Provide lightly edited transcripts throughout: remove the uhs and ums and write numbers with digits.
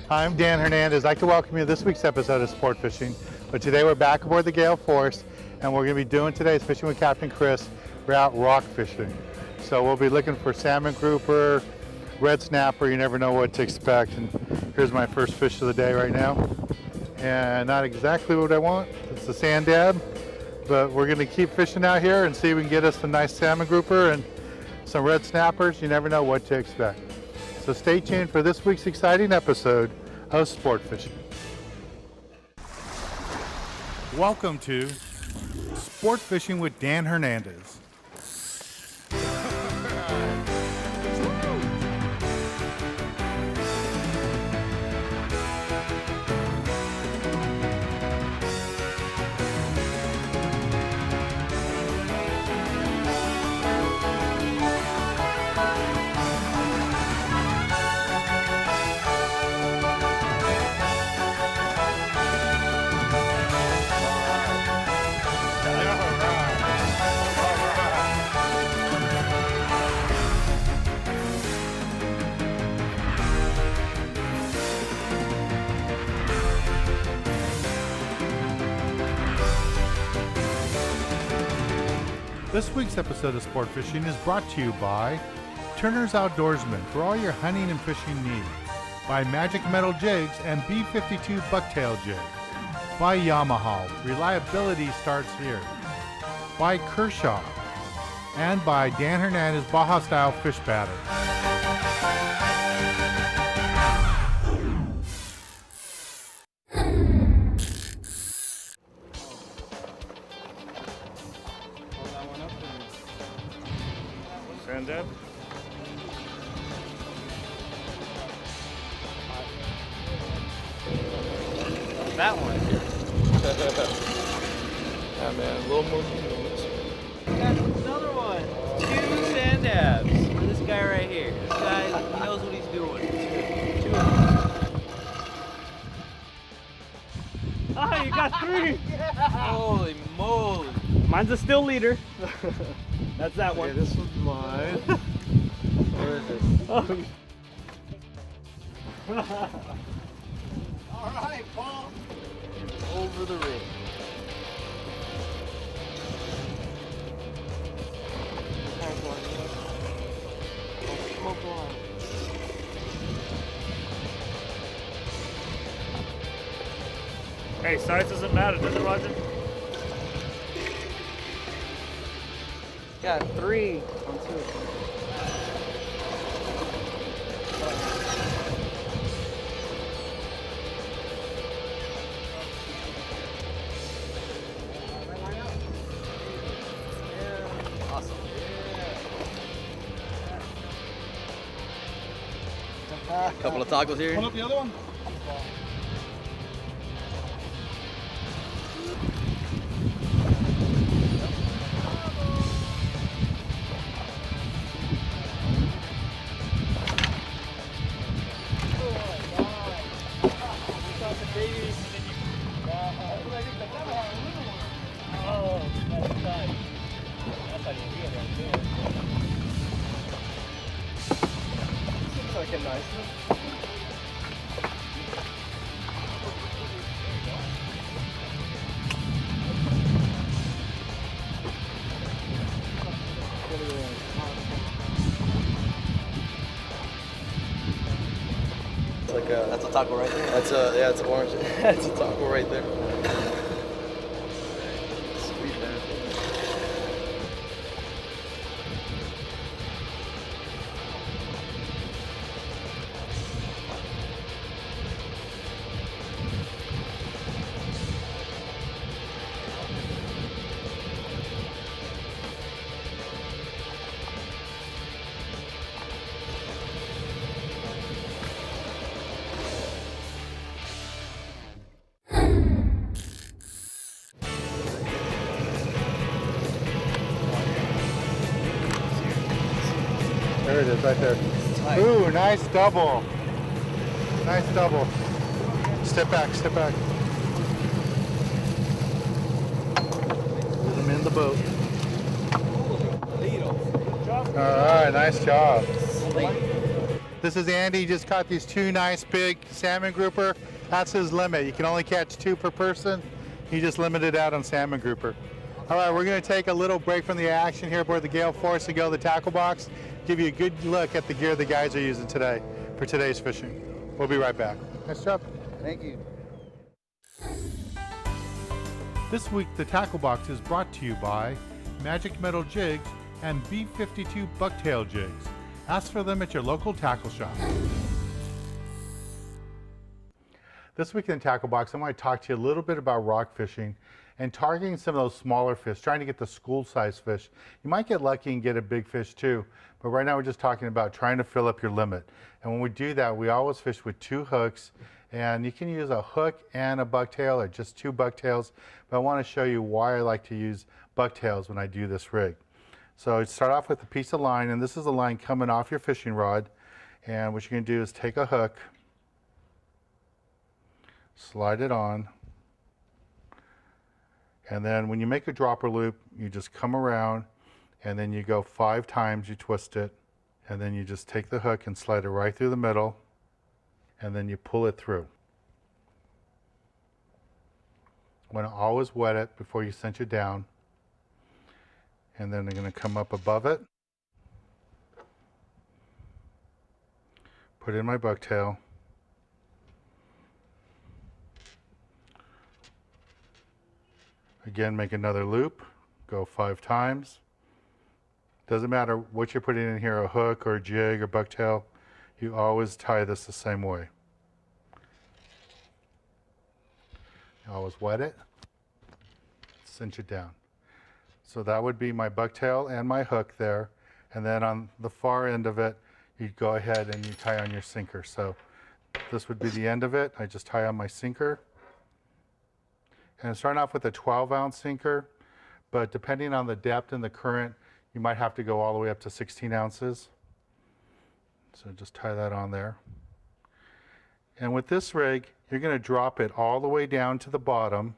Hi, I'm Dan Hernandez. I'd like to welcome you to this week's episode of Sport Fishing. But today we're back aboard the Gail Force, and we're going to be doing today's fishing with Captain Chris. We're out rock fishing. So we'll be looking for salmon grouper, red snapper. You never know what to expect. And here's my first fish of the day right now. And not exactly what I want. It's a sand dab. But we're going to keep fishing out here and see if we can get us a nice salmon grouper and some red snappers. You never know what to expect. So stay tuned for this week's exciting episode of Sport Fishing. Welcome to Sport Fishing with Dan Hernandez. This week's episode of Sport Fishing is brought to you by Turner's Outdoorsman for all your hunting and fishing needs, by Magic Metal Jigs and B52 Bucktail Jigs, by Yamaha, reliability starts here, by Kershaw, and by Dan Hernandez Baja Style Fish Batter. Granddad? That one. Yeah, man, a little more. That's another one. 2 sand dabs for this guy right here. This guy knows what he's doing. 2 of them. Ah, you got 3! Holy moly. Mine's a still leader. That's that one. Okay, this one's mine. Where is it? Oh. All right, Paul. Over the ring. Hey, size doesn't matter, does it, Roger? Got 3 on 2. Awesome. Couple of tacos here. Pull up the other one. Like a nice one. It's like a, that's a taco right there. That's a, yeah, it's orange. That's a taco right there. Sweet, man. There it is, right there. Ooh, nice double. Nice double. Step back, step back. Put them in the boat. All right, nice job. This is Andy. He just caught these two nice big salmon grouper. That's his limit. You can only catch 2 per person. He just limited out on salmon grouper. All right, we're going to take a little break from the action here aboard the Gail Force and go to the tackle box, give you a good look at the gear the guys are using today for today's fishing. We'll be right back. Nice job. Thank you. This week, the tackle box is brought to you by Magic Metal Jigs and B52 Bucktail Jigs. Ask for them at your local tackle shop. This week in Tackle Box, I want to talk to you a little bit about rock fishing and targeting some of those smaller fish, trying to get the school-sized fish. You might get lucky and get a big fish too, but right now we're just talking about trying to fill up your limit. And when we do that, we always fish with 2 hooks, and you can use a hook and a bucktail or just 2 bucktails, but I want to show you why I like to use bucktails when I do this rig. So start off with a piece of line, and this is a line coming off your fishing rod, and what you're going to do is take a hook, slide it on, and then when you make a dropper loop, you just come around and then you go 5 times, you twist it, and then you just take the hook and slide it right through the middle, and then you pull it through. You want to always wet it before you cinch it down, and then they're going to come up above it, put in my bucktail, again, make another loop, go 5 times. Doesn't matter what you're putting in here, a hook or a jig or bucktail, you always tie this the same way. You always wet it, cinch it down. So that would be my bucktail and my hook there. And then on the far end of it, you go ahead and you tie on your sinker. So this would be the end of it. I just tie on my sinker. And I'm starting off with a 12-ounce sinker, but depending on the depth and the current, you might have to go all the way up to 16 ounces. So just tie that on there. And with this rig, you're going to drop it all the way down to the bottom.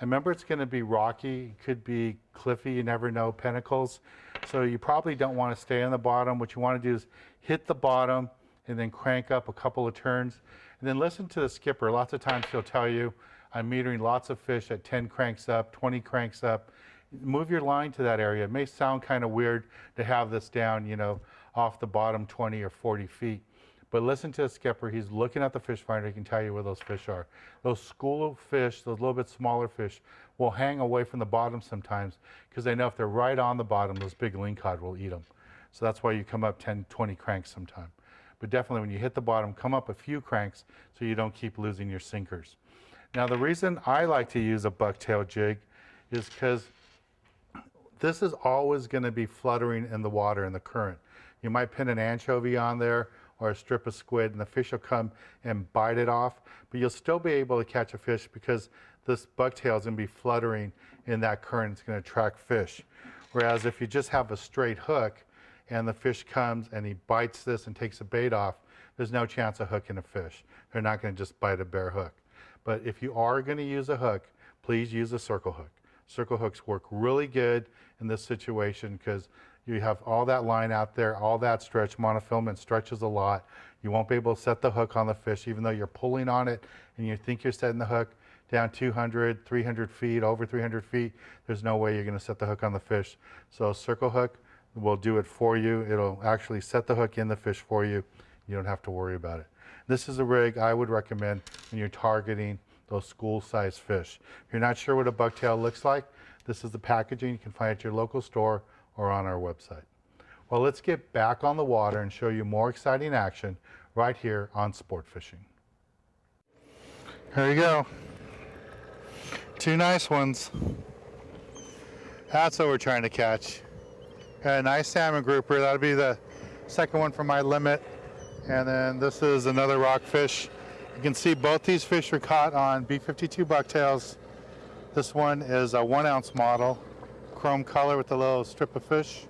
And remember, it's going to be rocky. It could be cliffy. You never know, pinnacles. So you probably don't want to stay on the bottom. What you want to do is hit the bottom and then crank up a couple of turns. And then listen to the skipper. Lots of times he'll tell you, I'm metering lots of fish at 10 cranks up, 20 cranks up. Move your line to that area. It may sound kind of weird to have this down, you know, off the bottom 20 or 40 feet. But listen to the skipper. He's looking at the fish finder. He can tell you where those fish are. Those school fish, those little bit smaller fish, will hang away from the bottom sometimes because they know if they're right on the bottom, those big lingcod will eat them. So that's why you come up 10, 20 cranks sometime. But definitely when you hit the bottom, come up a few cranks so you don't keep losing your sinkers. Now the reason I like to use a bucktail jig is because this is always going to be fluttering in the water in the current. You might pin an anchovy on there or a strip of squid and the fish will come and bite it off, but you'll still be able to catch a fish because this bucktail is going to be fluttering in that current. It's going to attract fish. Whereas if you just have a straight hook and the fish comes and he bites this and takes the bait off, there's no chance of hooking a fish. They're not going to just bite a bare hook. But if you are going to use a hook, please use a circle hook. Circle hooks work really good in this situation because you have all that line out there, all that stretch. Monofilament stretches a lot. You won't be able to set the hook on the fish even though you're pulling on it and you think you're setting the hook down 200, 300 feet, over 300 feet. There's no way you're going to set the hook on the fish. So a circle hook will do it for you. It'll actually set the hook in the fish for you. You don't have to worry about it. This is a rig I would recommend when you're targeting those school-sized fish. If you're not sure what a bucktail looks like, this is the packaging you can find at your local store or on our website. Well, let's get back on the water and show you more exciting action right here on Sport Fishing. Here you go. 2 nice ones. That's what we're trying to catch. Got a nice salmon grouper. That'll be the second one for my limit. And then this is another rockfish. You can see both these fish are caught on B52 bucktails. This one is a 1-ounce model, chrome color with a little strip of fish.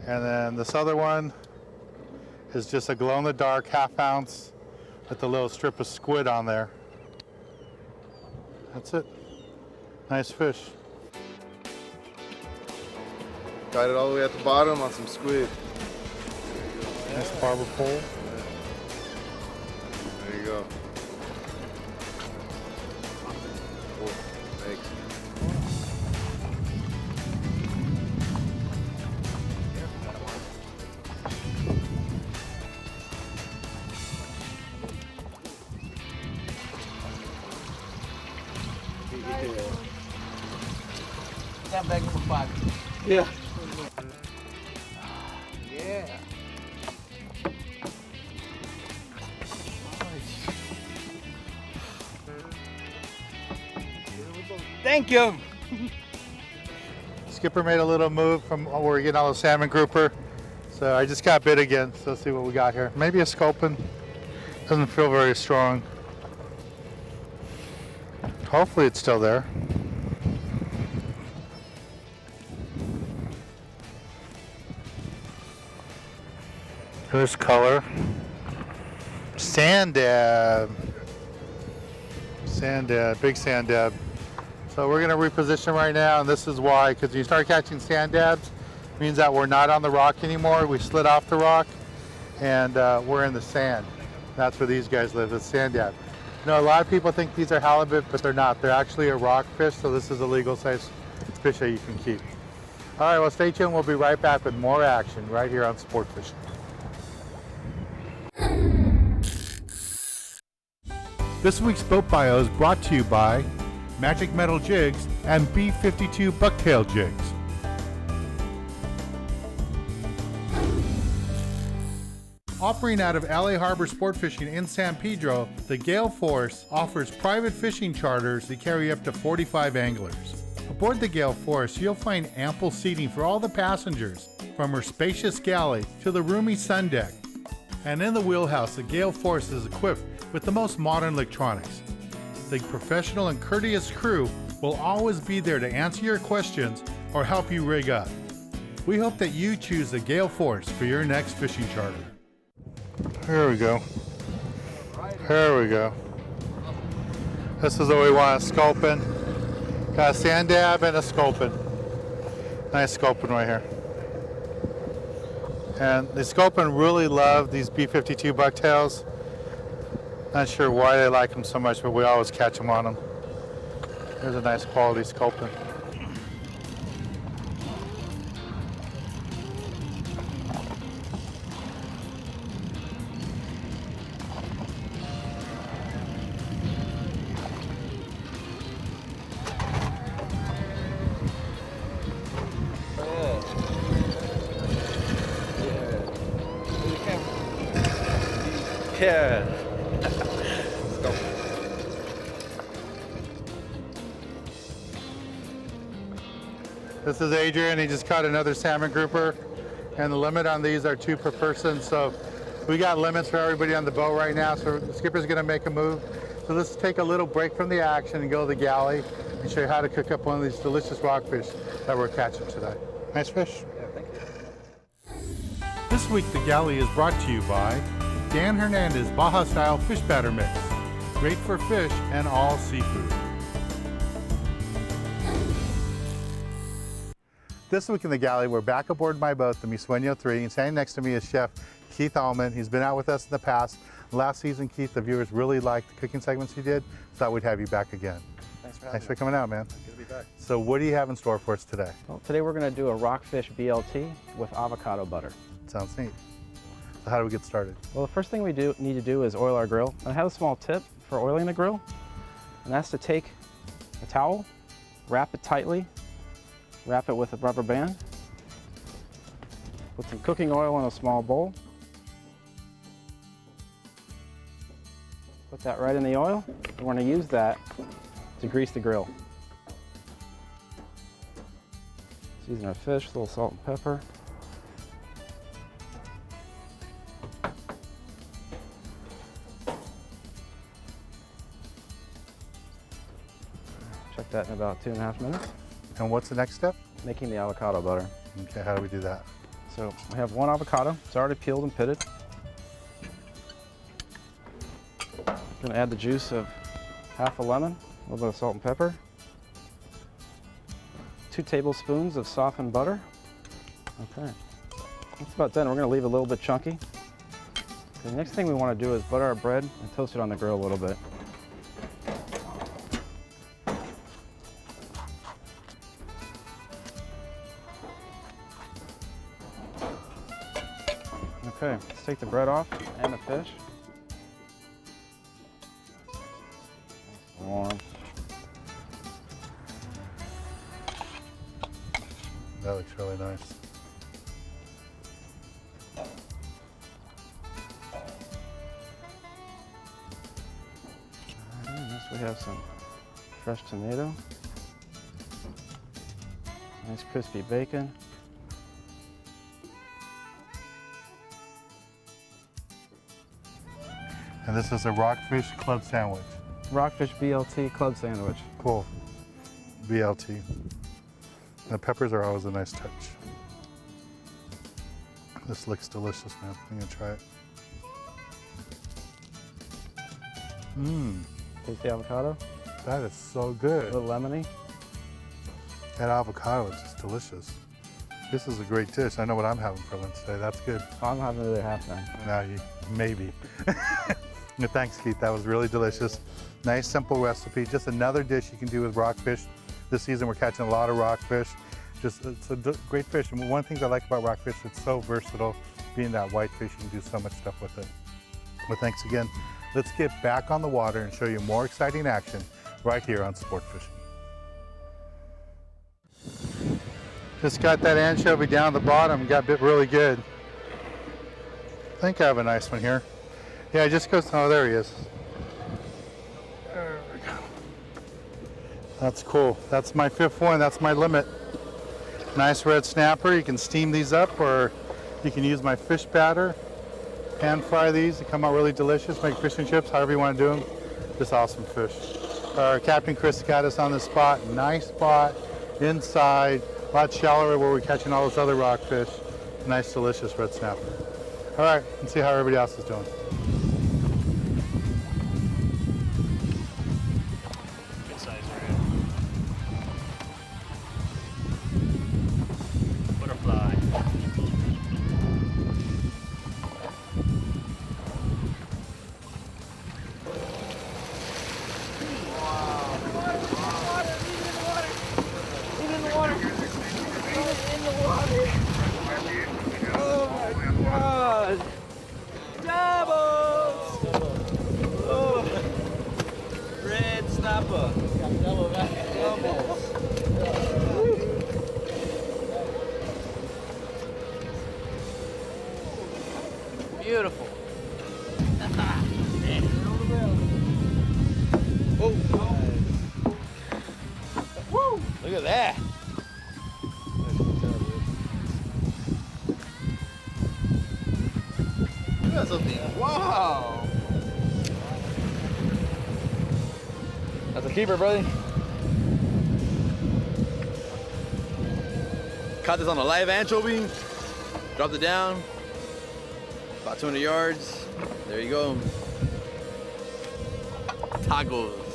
And then this other one is just a glow-in-the-dark 1/2 ounce with a little strip of squid on there. That's it. Nice fish. Got it all the way at the bottom on some squid. Nice barber pole. bro. Oh, thanks. That bag number 5. Yeah. Yeah. Thank you. Skipper made a little move from where we're getting all the salmon grouper. So I just got bit again. So let's see what we got here. Maybe a sculpin. Doesn't feel very strong. Hopefully it's still there. Here's color. Sand dab. Sand dab, big sand dab. So we're gonna reposition right now, and this is why, because you start catching sand dabs, means that we're not on the rock anymore. We slid off the rock, and we're in the sand. That's where these guys live, the sand dab. You know, a lot of people think these are halibut, but they're not. They're actually a rockfish, so this is a legal size fish that you can keep. All right, well, stay tuned. We'll be right back with more action right here on Sport Fishing. This week's boat bio is brought to you by Magic Metal Jigs and B52 Bucktail Jigs. Operating out of LA Harbor Sport Fishing in San Pedro, the Gail Force offers private fishing charters that carry up to 45 anglers. Aboard the Gail Force, you'll find ample seating for all the passengers, from her spacious galley to the roomy sun deck. And in the wheelhouse, the Gail Force is equipped with the most modern electronics. The professional and courteous crew will always be there to answer your questions or help you rig up. We hope that you choose the Gail Force for your next fishing charter. Here we go. Here we go. This is what we want, a sculpin. Got a sand dab and a sculpin. Nice sculpin right here. And the sculpin really love these B52 bucktails. Not sure why they like them so much, but we always catch them on them. Here's a nice quality sculpin. Yeah. This is Adrian. He just caught another salmon grouper, and the limit on these are 2 per person. So we got limits for everybody on the boat right now. So the skipper's going to make a move. So let's take a little break from the action and go to the galley and show you how to cook up one of these delicious rockfish that we're catching today. Nice fish. Yeah, thank you. This week the galley is brought to you by Dan Hernandez Baja Style Fish Batter Mix. Great for fish and all seafood. This week in the galley, we're back aboard my boat, the Mi Sueño 3, and standing next to me is Chef Keith Allman. He's been out with us in the past. Last season, Keith, the viewers really liked the cooking segments you did, so thought we'd have you back again. Thanks for having Thanks me. for coming out, man. Good to be back. So what do you have in store for us today? Well, today we're going to do a rockfish BLT with avocado butter. Sounds neat. So how do we get started? Well, the first thing we need to do is oil our grill. And I have a small tip for oiling the grill, and that's to take a towel, wrap it tightly, wrap it with a rubber band, put some cooking oil in a small bowl, put that right in the oil, and we're going to use that to grease the grill. Season our fish, a little salt and pepper. Check that in about 2.5 minutes. And what's the next step? Making the avocado butter. Okay, how do we do that? So I have 1 avocado. It's already peeled and pitted. Going to add the juice of half a lemon, a little bit of salt and pepper, 2 tablespoons of softened butter. Okay, that's about done. We're going to leave it a little bit chunky. The next thing we want to do is butter our bread and toast it on the grill a little bit. Okay, let's take the bread off and the fish. Warm. That looks really nice. Next we have some fresh tomato, nice crispy bacon, And this is a Rockfish club sandwich. Rockfish BLT club sandwich. Cool. BLT. The peppers are always a nice touch. This looks delicious, man. I'm gonna try it. Mmm, Taste the avocado, that is so a good. little lemony. That avocado is just delicious. This is a great dish. I know what I'm having for lunch today. That's good. I'm having the other half then. Now you, maybe. Thanks, Keith. That was really delicious. Nice, simple recipe. Just another dish you can do with rockfish. This season we're catching a lot of rockfish. Just, it's a great fish. And one of the things I like about rockfish, it's so versatile. Being that white fish, you can do so much stuff with it. Well, thanks again. Let's get back on the water and show you more exciting action right here on Sport Fishing. Just got that anchovy down the bottom, got bit really good. I think I have a nice one here. Yeah, it just goes, oh, there he is. There we go. That's cool. That's my 5th one, that's my limit. Nice red snapper. You can steam these up or you can use my fish batter. Pan fry these, they come out really delicious. Make fish and chips, however you want to do them. Just awesome fish. Captain Chris got us on the spot. Nice spot inside, a lot shallower where we're catching all those other rockfish. Nice, delicious red snapper. All right, let's see how everybody else is doing. Good size red. Butterfly. Red snapper. Doubles. Beautiful. Woo! Look at that. Look at something. Wow. That's a keeper, brother. Caught this on a live anchovy. Dropped it down. About 200 yards. There you go. Tacos.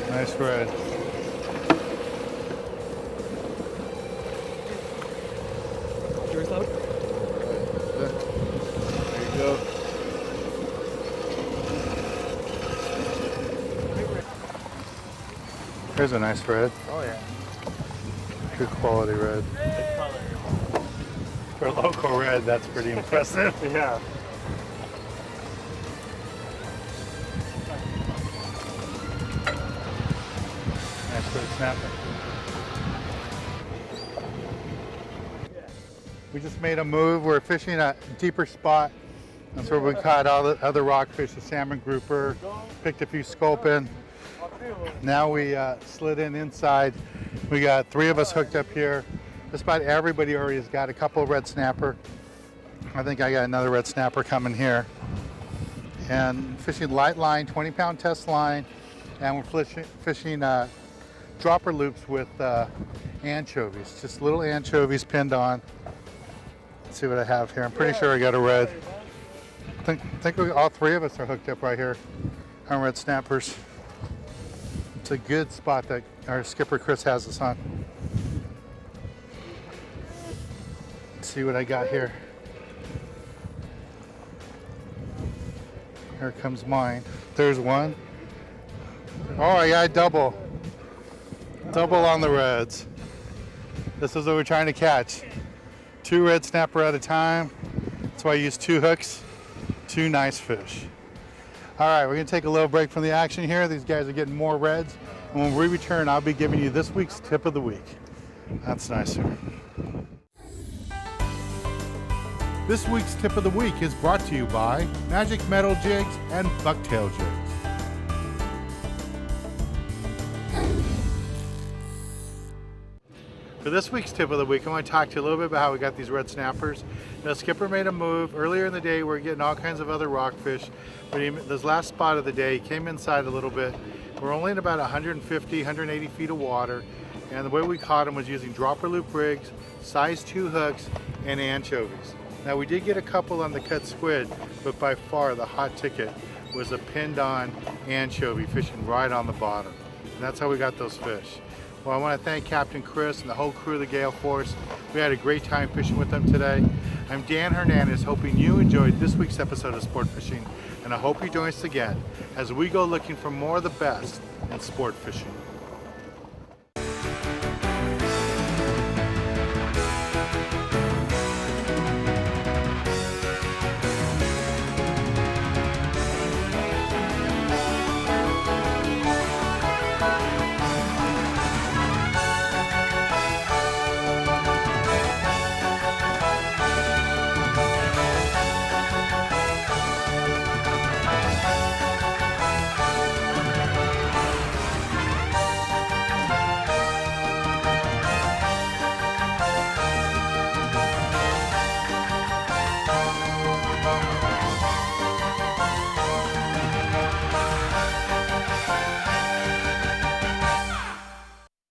Nice red. There you go. Here's a nice red. Oh yeah. Good quality red. Good color. For local red, that's pretty impressive. Yeah. Nice red snapper. We just made a move. We're fishing a deeper spot. That's where we caught all the other rockfish, the salmon grouper, picked a few sculpin. Now we slid in inside. We got 3 of us hooked up here. Just about everybody already has got a couple of red snapper. I think I got another red snapper coming here. And fishing light line, 20-pound test line. and we're fishing dropper loops with anchovies, just little anchovies pinned on. Let's see what I have here. I'm pretty sure I got a red. I think all three of us are hooked up right here on red snappers. It's a good spot that our skipper Chris has us on. Let's see what I got here. Here comes mine. There's one. Oh, I got a double. Double on the reds. This is what we're trying to catch. 2 red snapper at a time. That's why I use 2 hooks, 2 nice fish. All right, we're gonna take a little break from the action here. These guys are getting more reds. And when we return, I'll be giving you this week's tip of the week. That's nicer. This week's tip of the week is brought to you by Magic Metal Jigs and Bucktail Jigs. For this week's tip of the week, I want to talk to you a little bit about how we got these red snappers. Now, Skipper made a move. Earlier in the day, we were getting all kinds of other rockfish, but this last spot of the day, he came inside a little bit. We're only in about 150, 180 feet of water, and the way we caught him was using dropper loop rigs, size 2 hooks, and anchovies. Now, we did get a couple on the cut squid, but by far the hot ticket was a pinned on anchovy fishing right on the bottom. And that's how we got those fish. Well, I want to thank Captain Chris and the whole crew of the Gail Force. We had a great time fishing with them today. I'm Dan Hernandez, hoping you enjoyed this week's episode of Sport Fishing, and I hope you join us again as we go looking for more of the best in sport fishing.